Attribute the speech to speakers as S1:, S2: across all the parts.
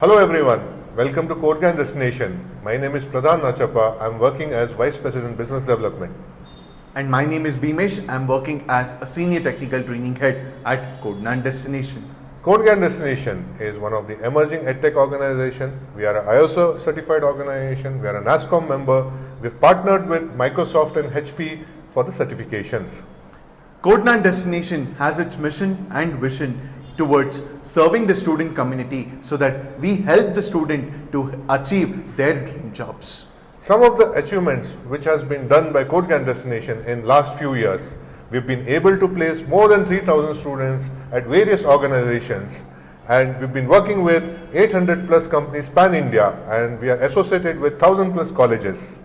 S1: Hello everyone, welcome to Codegnan Destination. My name is Codan. I'm working as Vice President Business Development.
S2: And my name is Bhimesh. I'm working as a Senior Technical Training Head at Codegnan Destination.
S1: Codegnan Destination is one of the emerging EdTech organization. We are an ISO certified organization. We are a NASSCOM member. We've partnered with Microsoft and HP for the certifications.
S2: Codegnan Destination has its mission and vision towards serving the student community so that we help the student to achieve their dream jobs.
S1: Some of the achievements which has been done by Codegnan Destination in last few years, we've been able to place more than 3,000 students at various organizations, and we've been working with 800 plus companies pan-India, and we are associated with 1,000 plus colleges.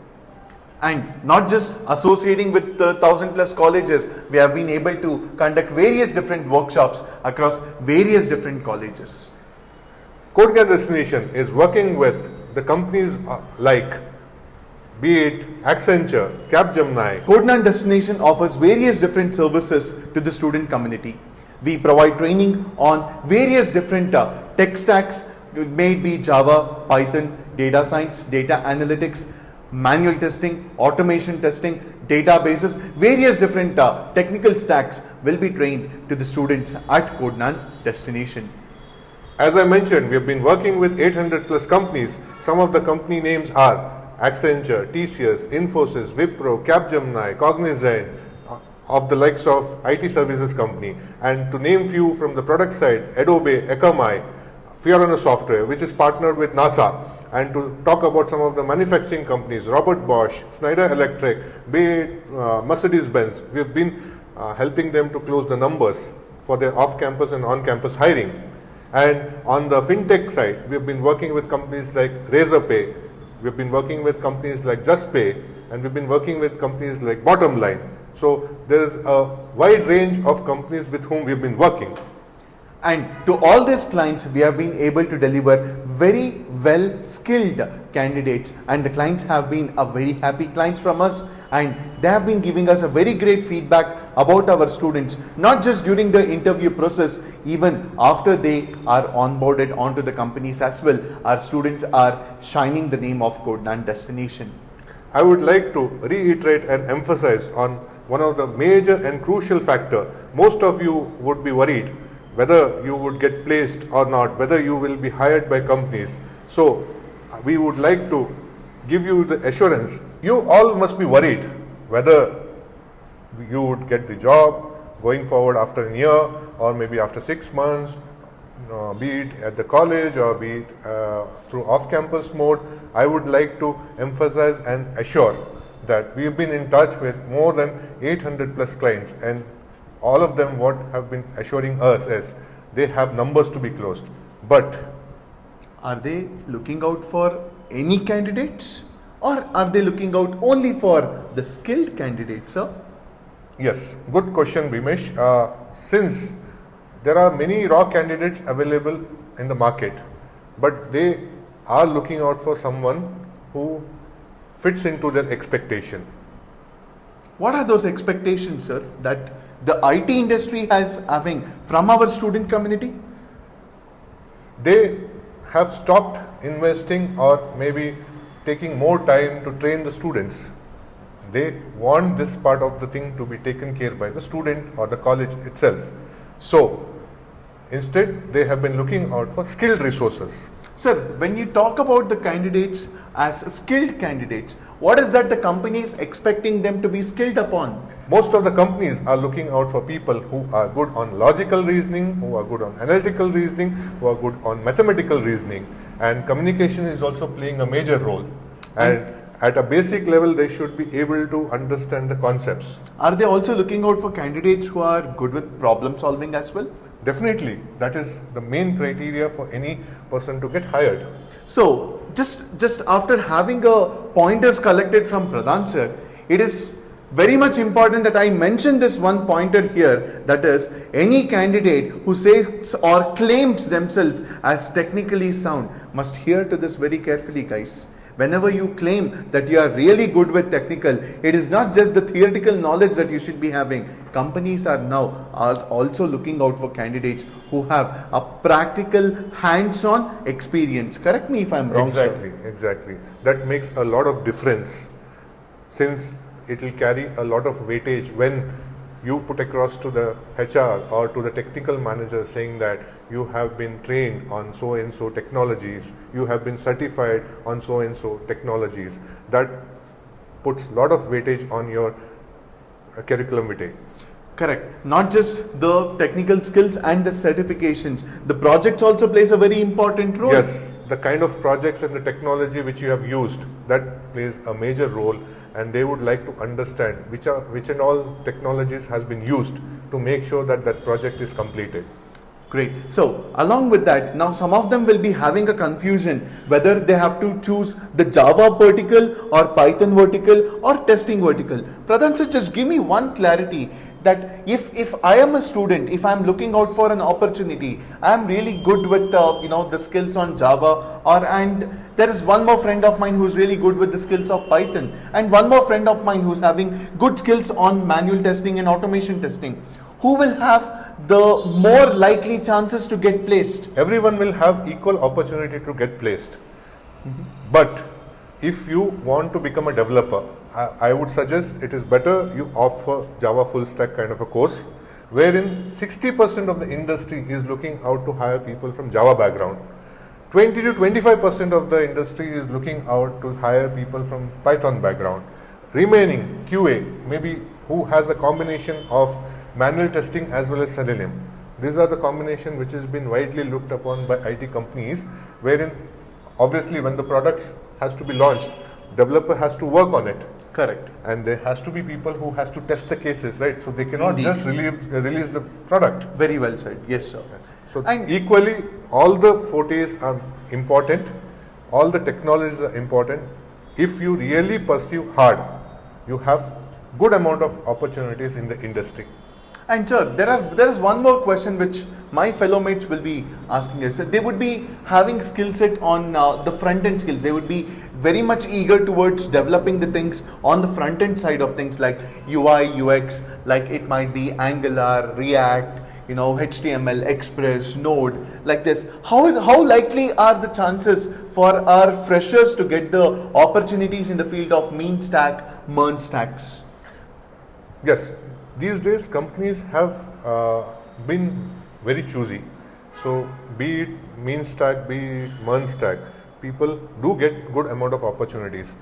S2: And not just associating with 1,000 plus colleges, we have been able to conduct various different workshops across various different colleges.
S1: Codegnan Destination is working with the companies like, be it Accenture, Capgemini.
S2: Codegnan Destination offers various different services to the student community. We provide training on various different tech stacks, may it be Java, Python, data science, data analytics, manual testing, automation testing, databases, various different technical stacks will be trained to the students at Codegnan Destination.
S1: As I mentioned, we have been working with 800 plus companies. Some of the company names are Accenture, TCS, Infosys, Wipro, Capgemini, Cognizant, of the likes of IT services company. And to name few from the product side, Adobe, Akamai, Fiorano Software, which is partnered with NASA. And to talk about some of the manufacturing companies, Robert Bosch, Schneider Electric, be it Mercedes-Benz, we have been helping them to close the numbers for their off-campus and on-campus hiring. And on the fintech side, we have been working with companies like Razorpay, we have been working with companies like JustPay, and we've been working with companies like Bottomline. So there is a wide range of companies with whom we have been working.
S2: And to all these clients, we have been able to deliver very well skilled candidates, and the clients have been a very happy clients from us, and they have been giving us a very great feedback about our students, not just during the interview process, even after they are onboarded onto the companies as well. Our students are shining the name of Codegnan Destination.
S1: I would like to reiterate and emphasize on one of the major and crucial factor. Most of you would be worried whether you would get placed or not, whether you will be hired by companies. So we would like to give you the assurance, you all must be worried whether you would get the job going forward after a year or maybe after 6 months, be it at the college or be it through off-campus mode. I would like to emphasize and assure that we've been in touch with more than 800 plus clients, and all of them what have been assuring us is they have numbers to be closed. But
S2: are they looking out for any candidates, or are they looking out only for the skilled candidates, sir?
S1: Yes, good question, Bhimesh. Since there are many raw candidates available in the market, but they are looking out for someone who fits into their expectation.
S2: What are those expectations, sir, that the IT industry has having from our student community?
S1: They have stopped investing or maybe taking more time to train the students. They want this part of the thing to be taken care by the student or the college itself. So instead, they have been looking out for skilled resources.
S2: Sir, when you talk about the candidates as skilled candidates, what is that the company is expecting them to be skilled upon?
S1: Most of the companies are looking out for people who are good on logical reasoning, who are good on analytical reasoning, who are good on mathematical reasoning, and communication is also playing a major role. And at a basic level, they should be able to understand the concepts.
S2: Are they also looking out for candidates who are good with problem solving as well?
S1: Definitely, that is the main criteria for any person to get hired.
S2: So, just after having a pointers collected from Pradhan sir, it is very much important that I mention this one pointer here, that is, any candidate who says or claims themselves as technically sound must hear to this very carefully, guys. Whenever you claim that you are really good with technical, it is not just the theoretical knowledge that you should be having. Companies are now also looking out for candidates who have a practical hands-on experience. Correct me if I'm wrong,
S1: Exactly,
S2: sir.
S1: exactly. That makes a lot of difference, since it will carry a lot of weightage when you put across to the HR or to the technical manager saying that you have been trained on so and so technologies, you have been certified on so and so technologies. That puts a lot of weightage on your curriculum vitae.
S2: Correct. Not just the technical skills and the certifications. The projects also plays a very important role.
S1: Yes, the kind of projects and the technology which you have used, that plays a major role, and they would like to understand which and all technologies has been used to make sure that that project is completed.
S2: Great. So along with that, now some of them will be having a confusion whether they have to choose the Java vertical or Python vertical or testing vertical. Pradhan sir, just give me one clarity that if I am a student, if I am looking out for an opportunity, I am really good with the skills on Java, and there is one more friend of mine who's really good with the skills of Python, and one more friend of mine who's having good skills on manual testing and automation testing. Who will have the more likely chances to get placed?
S1: Everyone will have equal opportunity to get placed. But if you want to become a developer, I would suggest it is better you offer Java full stack kind of a course, wherein 60% of the industry is looking out to hire people from Java background. 20 to 25% of the industry is looking out to hire people from Python background. Remaining QA, maybe who has a combination of manual testing as well as Selenium. These are the combination which has been widely looked upon by IT companies, wherein obviously when the products has to be launched, developer has to work on it.
S2: Correct.
S1: And there has to be people who has to test the cases, right? So they cannot
S2: Indeed.
S1: just release the product.
S2: Very well said. Yes, sir.
S1: So
S2: And
S1: equally, all the fortes are important, all the technologies are important. If you really pursue hard, you have good amount of opportunities in the industry.
S2: And sir, there is one more question which my fellow mates will be asking us. They would be having skill set on the front end skills. They would be very much eager towards developing the things on the front end side of things like UI, UX, like it might be Angular, React, HTML, Express, Node, like this. How likely are the chances for our freshers to get the opportunities in the field of mean stack, merge stacks?
S1: Yes, these days companies have been very choosy. So be it mean stack, be it merge stack, people do get good amount of opportunities.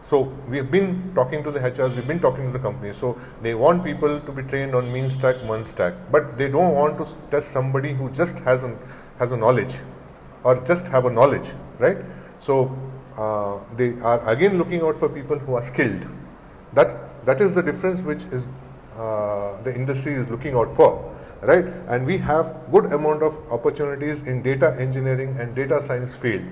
S1: So we have been talking to the HRs, we've been talking to the companies. So they want people to be trained on mean stack, merge stack, but they don't want to test somebody who just has a knowledge or just have a knowledge, right? So they are again looking out for people who are skilled. That is the difference which is the industry is looking out for, right? And we have good amount of opportunities in data engineering and data science field.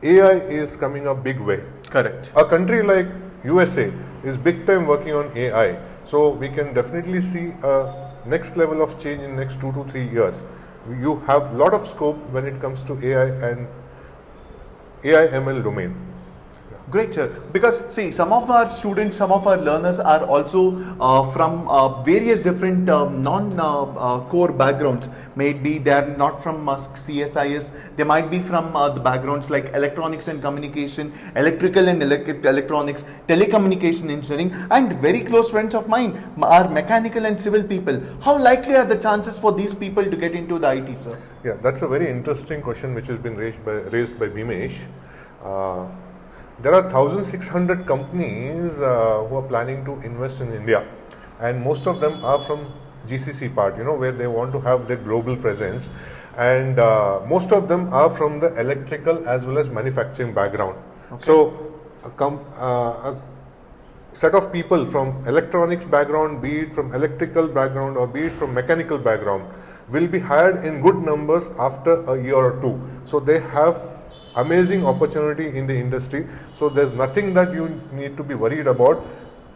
S1: AI is coming up big way.
S2: Correct.
S1: A country like USA is big time working on AI. So we can definitely see a next level of change in next 2 to 3 years. You have lot of scope when it comes to AI and AI ML domain.
S2: Great, sir. Because see, some of our students, some of our learners are also from various different non-core backgrounds. Maybe they are not from CSIS. They might be from the backgrounds like electronics and communication, electrical and electronics, telecommunication engineering, and very close friends of mine are mechanical and civil people. How likely are the chances for these people to get into the IT, sir?
S1: Yeah, that's a very interesting question which has been raised by Bimesh. There are 1,600 companies who are planning to invest in India, and most of them are from GCC part, where they want to have their global presence, and most of them are from the electrical as well as manufacturing background. Okay. So a set of people from electronics background, be it from electrical background or be it from mechanical background, will be hired in good numbers after a year or two. So they have amazing opportunity in the industry. So there's nothing that you need to be worried about.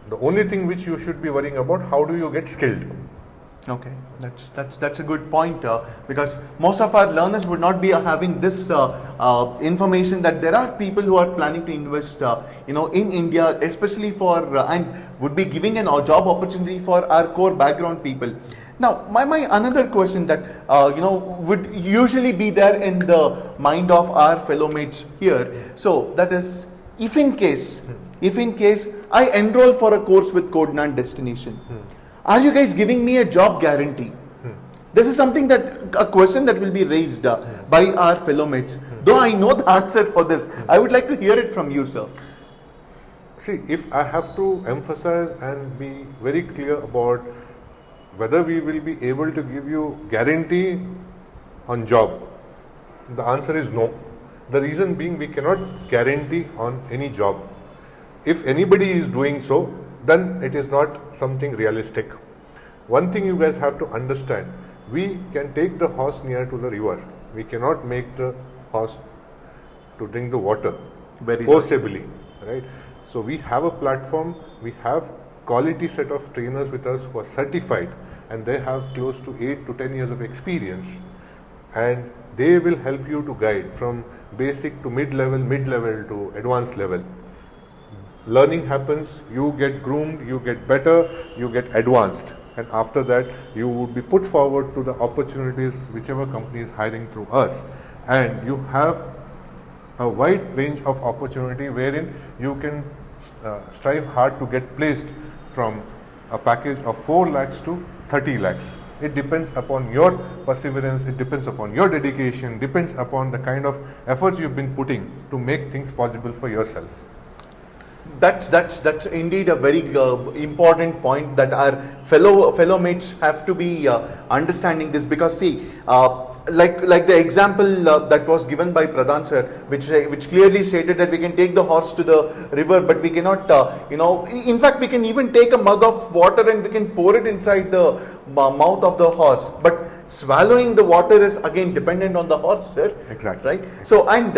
S1: The only thing which you should be worrying about, how do you get skilled?
S2: Okay, that's a good point, because most of our learners would not be having this information that there are people who are planning to invest, in India, especially for and would be giving an job opportunity for our core background people. Now, my another question that would usually be there in the mind of our fellow mates here. So that is, if in case I enroll for a course with Codegnan Destination. Are you guys giving me a job guarantee? This is something a question that will be raised by our fellow mates. Though I know the answer for this, I would like to hear it from you, sir.
S1: See, if I have to emphasize and be very clear about whether we will be able to give you guarantee on job, the answer is no. The reason being, we cannot guarantee on any job. If anybody is doing so, then it is not something realistic. One thing you guys have to understand, we can take the horse near to the river. We cannot make the horse to drink the water
S2: Very
S1: forcibly, right? So we have a platform, we have quality set of trainers with us who are certified, and they have close to 8 to 10 years of experience, and they will help you to guide from basic to mid-level to advanced level. Learning happens, you get groomed, you get better, you get advanced, and after that you would be put forward to the opportunities whichever company is hiring through us, and you have a wide range of opportunity wherein you can strive hard to get placed from a package of 4 lakhs to 30 lakhs. It depends upon your perseverance, it depends upon your dedication, depends upon the kind of efforts you've been putting to make things possible for yourself.
S2: That's indeed a very important point that our fellow mates have to be understanding this, because see, like the example that was given by Pradhan sir, which clearly stated that we can take the horse to the river, but we cannot, in fact we can even take a mug of water and we can pour it inside the mouth of the horse, but swallowing the water is again dependent on the horse, sir.
S1: Exactly.
S2: Right. So, and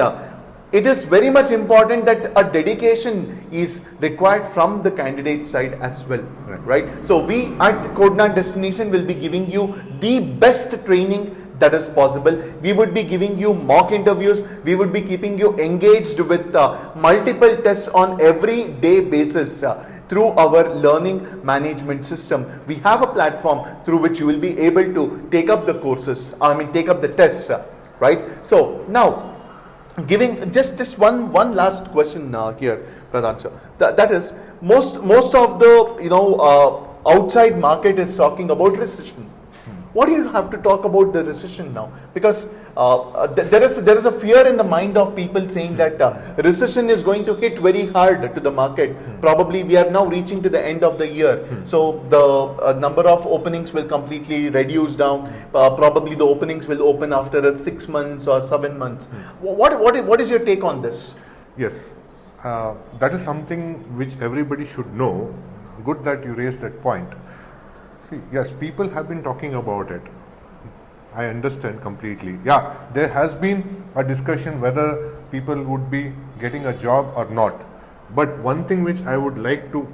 S2: it is very much important that a dedication is required from the candidate side as well, right? So we at Codegnan Destination will be giving you the best training that is possible. We would be giving you mock interviews. We would be keeping you engaged with multiple tests on every day basis through our learning management system. We have a platform through which you will be able to take up the courses, take up the tests, right? So now, giving just one last question here, Pradhan sir. That is, most of the outside market is talking about recession. What do you have to talk about the recession now? Because there is a fear in the mind of people saying that recession is going to hit very hard to the market. Probably we are now reaching to the end of the year, so the number of openings will completely reduce down. Probably the openings will open after 6 months or 7 months. What is your take on this?
S1: Yes, that is something which everybody should know. Good that you raised that point. See, yes, people have been talking about it. I understand completely. Yeah, there has been a discussion whether people would be getting a job or not. But one thing which I would like to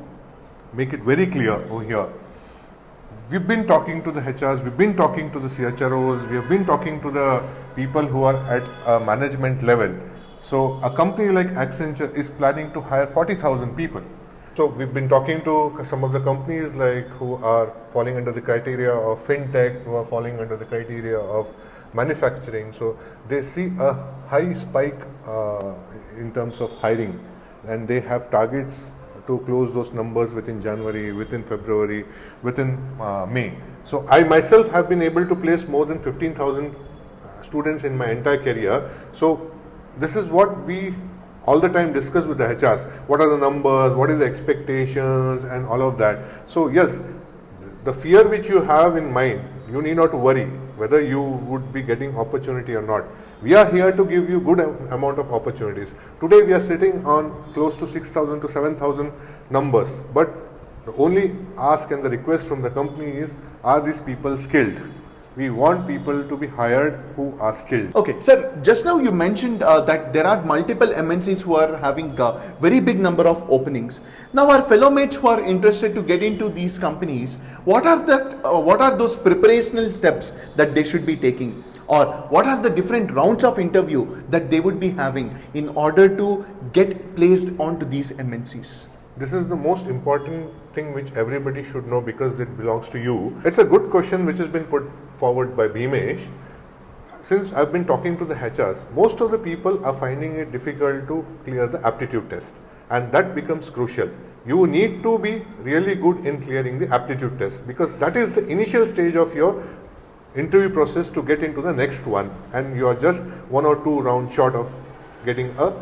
S1: make it very clear over here, we've been talking to the HRs, we've been talking to the CHROs, we have been talking to the people who are at a management level. So a company like Accenture is planning to hire 40,000 people. So we've been talking to some of the companies who are falling under the criteria of fintech, who are falling under the criteria of manufacturing. So they see a high spike in terms of hiring, and they have targets to close those numbers within January, within February, within May. So I myself have been able to place more than 15,000 students in my entire career. So this is what we all the time discuss with the HRs. What are the numbers, what is the expectations, and all of that. So yes, the fear which you have in mind, you need not to worry whether you would be getting opportunity or not. We are here to give you good amount of opportunities. Today we are sitting on close to 6,000 to 7,000 numbers, but the only ask and the request from the company is, are these people skilled? We want people to be hired who are skilled.
S2: Okay, sir, just now you mentioned that there are multiple MNCs who are having a very big number of openings. Now, our fellow mates who are interested to get into these companies, what are those preparational steps that they should be taking? Or what are the different rounds of interview that they would be having in order to get placed onto these MNCs?
S1: This is the most important thing which everybody should know because it belongs to you. It's a good question which has been put forward by Bhimesh. Since I've been talking to the HRs, most of the people are finding it difficult to clear the aptitude test, and that becomes crucial. You need to be really good in clearing the aptitude test because that is the initial stage of your interview process to get into the next one, and you are just 1 or 2 rounds short of getting a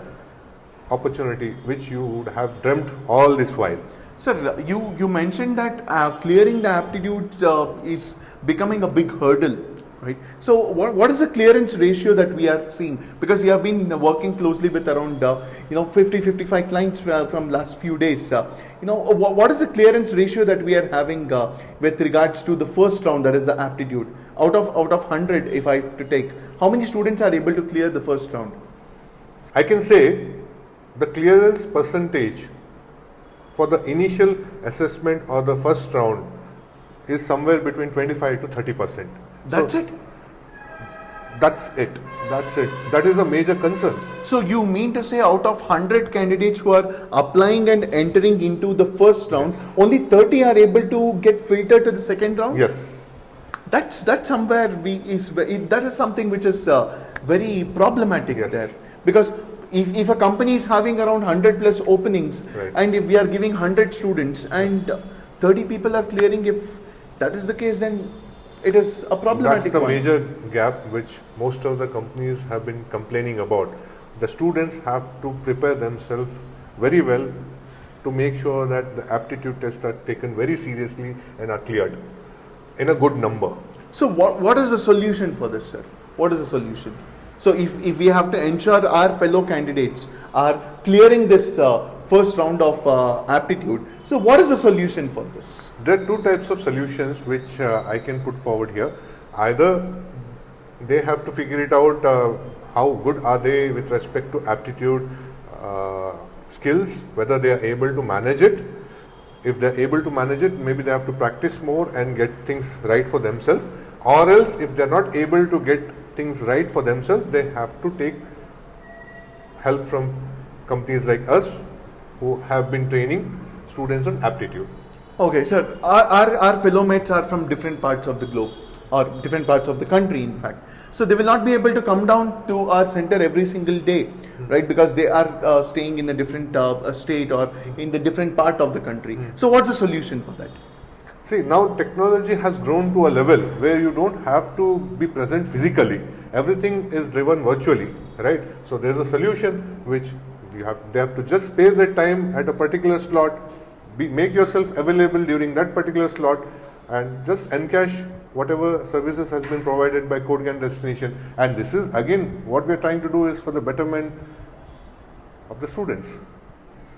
S1: opportunity which you would have dreamt all this while.
S2: Sir, you mentioned that clearing the aptitude is becoming a big hurdle, right? So what is the clearance ratio that we are seeing? Because you have been working closely with around 50-55 clients from last few days. What is the clearance ratio that we are having with regards to the first round, that is the aptitude? Out of 100, if I have to take, how many students are able to clear the first round?
S1: I can say the clearance percentage for the initial assessment or the first round is somewhere between 25 to 30%.
S2: That's it?
S1: That's it. That is a major concern.
S2: So you mean to say out of 100 candidates who are applying and entering into the first round,
S1: yes,
S2: only 30 are able to get filtered to the second round?
S1: Yes.
S2: That's somewhere that is something which is very problematic,
S1: yes,
S2: there, because if a company is having around 100 plus openings,
S1: right,
S2: and if we are giving 100 students and 30 people are clearing, if that is the case, then it is a problematic.
S1: That's the
S2: point.
S1: major gap which most of the companies have been complaining about. The students have to prepare themselves very well to make sure that the aptitude tests are taken very seriously and are cleared in a good number.
S2: So what is the solution for this, sir? What is the solution? So if we have to ensure our fellow candidates are clearing this first round of aptitude, so what is the solution for this?
S1: There are 2 types of solutions which I can put forward here. Either they have to figure it out how good are they with respect to aptitude skills, whether they are able to manage it. If they are able to manage it, maybe they have to practice more and get things right for themselves. Or else, if they are not able to get things right for themselves, they have to take help from companies like us who have been training students on aptitude.
S2: Okay, sir. Our fellow mates are from different parts of the globe or different parts of the country, in fact. So they will not be able to come down to our center every single day, right? Because they are staying in a different state or in the different part of the country. So what's the solution for that?
S1: See, now technology has grown to a level where you don't have to be present physically. Everything is driven virtually, right? So there's a solution which they have to just spare their time at a particular slot, make yourself available during that particular slot, and just encash whatever services has been provided by Codegnan Destination. And this is again what we're trying to do is for the betterment of the students.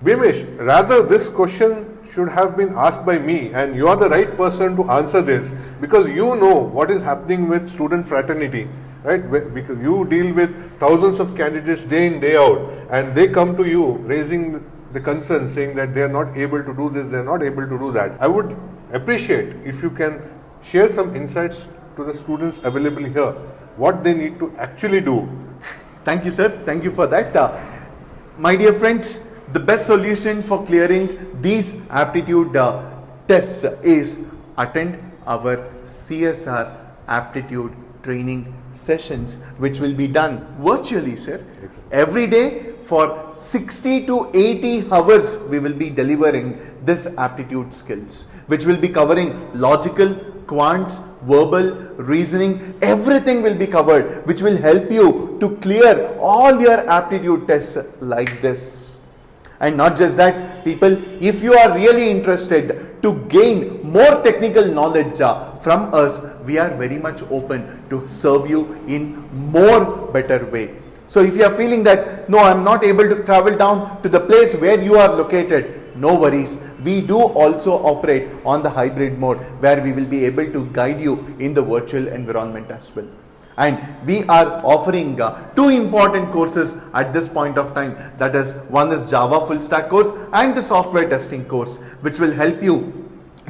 S1: Bhimesh, rather this question should have been asked by me, and you are the right person to answer this because you know what is happening with student fraternity, right? Because you deal with thousands of candidates day in, day out, and they come to you raising the concerns saying that they are not able to do this, they are not able to do that. I would appreciate if you can share some insights to the students available here, what they need to actually do.
S2: Thank you, sir. Thank you for that. My dear friends, the best solution for clearing these aptitude tests is attend our CSR Aptitude training sessions, which will be done virtually, sir.
S1: Exactly.
S2: Every day for 60 to 80 hours, we will be delivering this aptitude skills, which will be covering logical, quants, verbal, reasoning, everything will be covered, which will help you to clear all your aptitude tests like this. And not just that, people, if you are really interested to gain more technical knowledge from us, we are very much open to serve you in more better way. So if you are feeling that, no, I'm not able to travel down to the place where you are located, no worries. We do also operate on the hybrid mode where we will be able to guide you in the virtual environment as well. And we are offering two important courses at this point of time. That is, one is Java full stack course and the software testing course, which will help you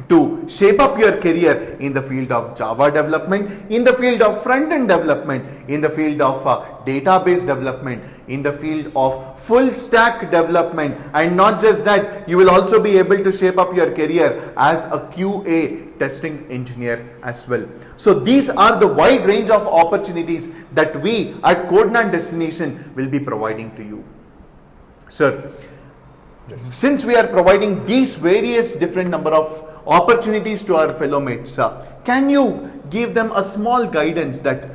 S2: to shape up your career in the field of Java development, in the field of front-end development, in the field of database development, in the field of full stack development. And not just that, you will also be able to shape up your career as a QA testing engineer as well. So these are the wide range of opportunities that we at Codegnan Destination will be providing to you. Sir, since we are providing these various different number of opportunities to our fellow mates, can you give them a small guidance that,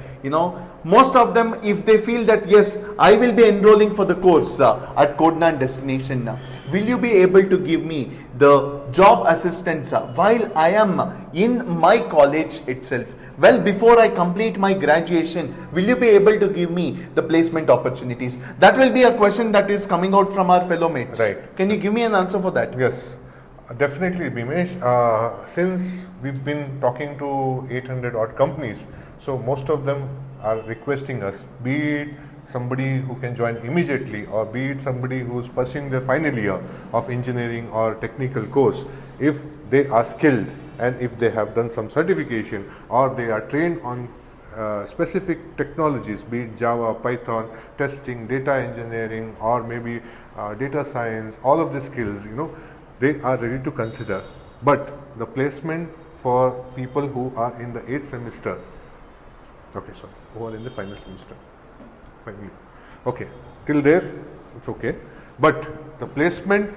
S2: most of them, if they feel that yes, I will be enrolling for the course at Codegnan Destination, will you be able to give me the job assistance while I am in my college itself? Well, before I complete my graduation, will you be able to give me the placement opportunities? That will be a question that is coming out from our fellow mates.
S1: Right.
S2: Can you give me an answer for that?
S1: Yes, definitely, Bhimesh. Since we've been talking to 800 odd companies, so most of them are requesting us, be it somebody who can join immediately or be it somebody who's pursuing their final year of engineering or technical course, if they are skilled and if they have done some certification or they are trained on specific technologies, be it Java, Python, testing, data engineering, or maybe data science, all of the skills, they are ready to consider. But the placement for people who are in the 8th semester, who are in the final semester, finally, till there it's okay. But the placement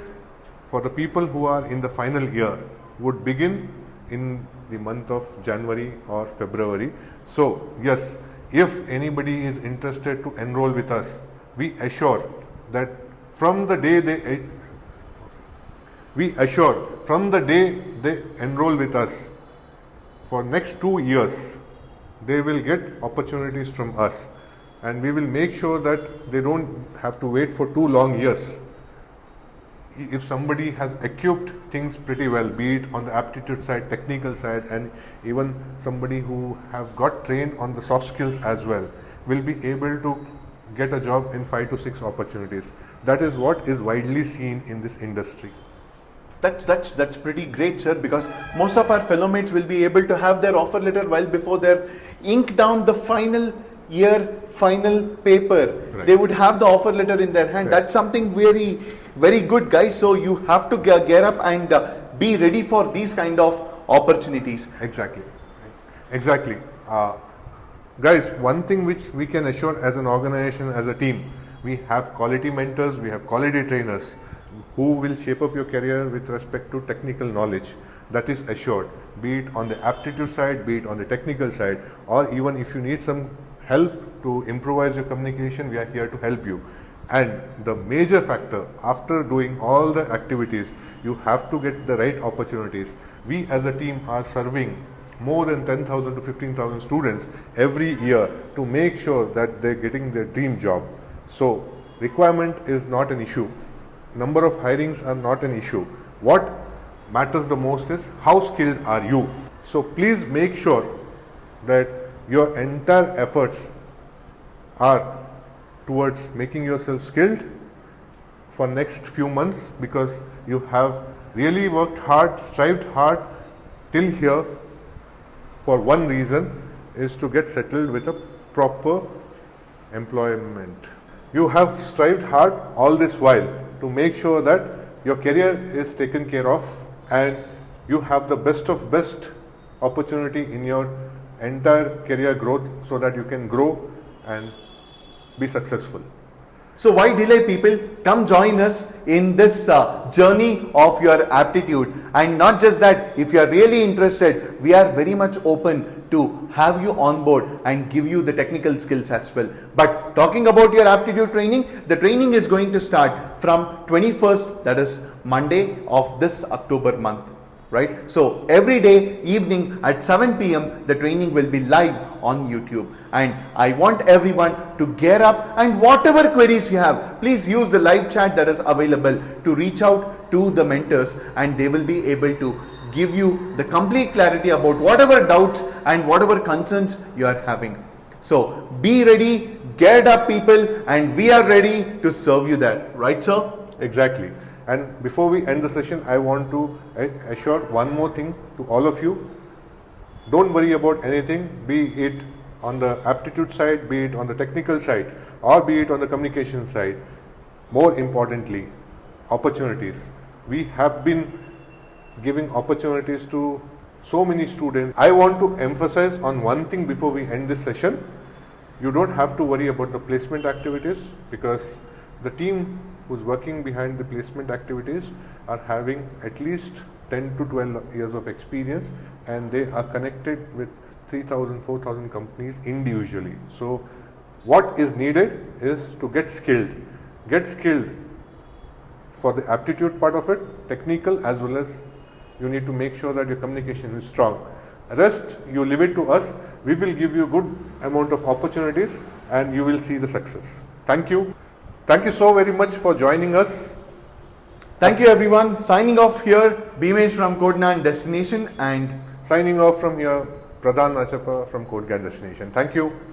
S1: for the people who are in the final year would begin in the month of January or February. So yes, if anybody is interested to enroll with us, we assure that from the day they enroll with us, for next 2 years, they will get opportunities from us, and we will make sure that they don't have to wait for 2 long years. If somebody has equipped things pretty well, be it on the aptitude side, technical side, and even somebody who have got trained on the soft skills as well, will be able to get a job in 5 to 6 opportunities. That is what is widely seen in this industry.
S2: That's pretty great, sir, because most of our fellow mates will be able to have their offer letter well before their ink down the final year, final paper.
S1: Right.
S2: They would have the offer letter in their hand. Right. That's something very, very good, guys. So you have to gear up and be ready for these kind of opportunities.
S1: Exactly. Guys, one thing which we can assure as an organization, as a team, we have quality mentors, we have quality trainers who will shape up your career with respect to technical knowledge. That is assured, be it on the aptitude side, be it on the technical side, or even if you need some help to improvise your communication, we are here to help you. And the major factor, after doing all the activities, you have to get the right opportunities. We as a team are serving more than 10,000 to 15,000 students every year to make sure that they're getting their dream job. So requirement is not an issue. Number of hirings are not an issue. What matters the most is how skilled are you. So please make sure that your entire efforts are towards making yourself skilled for next few months, because you have really worked hard, strived hard till here for one reason, is to get settled with a proper employment. You have strived hard all this while to make sure that your career is taken care of and you have the best of best opportunity in your entire career growth, so that you can grow and be successful.
S2: So why delay, people? Come join us in this journey of your aptitude. And not just that, if you are really interested, we are very much open to have you on board and give you the technical skills as well. But talking about your aptitude training, the training is going to start from 21st, that is Monday of this October month. right? So every day evening at 7 p.m. the training will be live on YouTube, and I want everyone to gear up, and whatever queries you have, please use the live chat that is available to reach out to the mentors, and they will be able to give you the complete clarity about whatever doubts and whatever concerns you are having. So be ready, geared up people, and we are ready to serve you there, right sir?
S1: Exactly. And before we end the session, I want to assure one more thing to all of you. Don't worry about anything, be it on the aptitude side, be it on the technical side, or be it on the communication side. More importantly, opportunities. We have been giving opportunities to so many students. I want to emphasize on one thing before we end this session. You don't have to worry about the placement activities, because the team who's working behind the placement activities are having at least 10 to 12 years of experience, and they are connected with 3,000, 4,000 companies individually. So what is needed is to get skilled. Get skilled for the aptitude part of it, technical, as well as you need to make sure that your communication is strong. Rest, you leave it to us. We will give you good amount of opportunities and you will see the success. Thank you. Thank you so very much for joining us.
S2: Thank you everyone. Signing off here, Bhimesh from Codegnan Destination, and
S1: signing off from here, Pradhan Nachappa from Codegnan Destination. Thank you.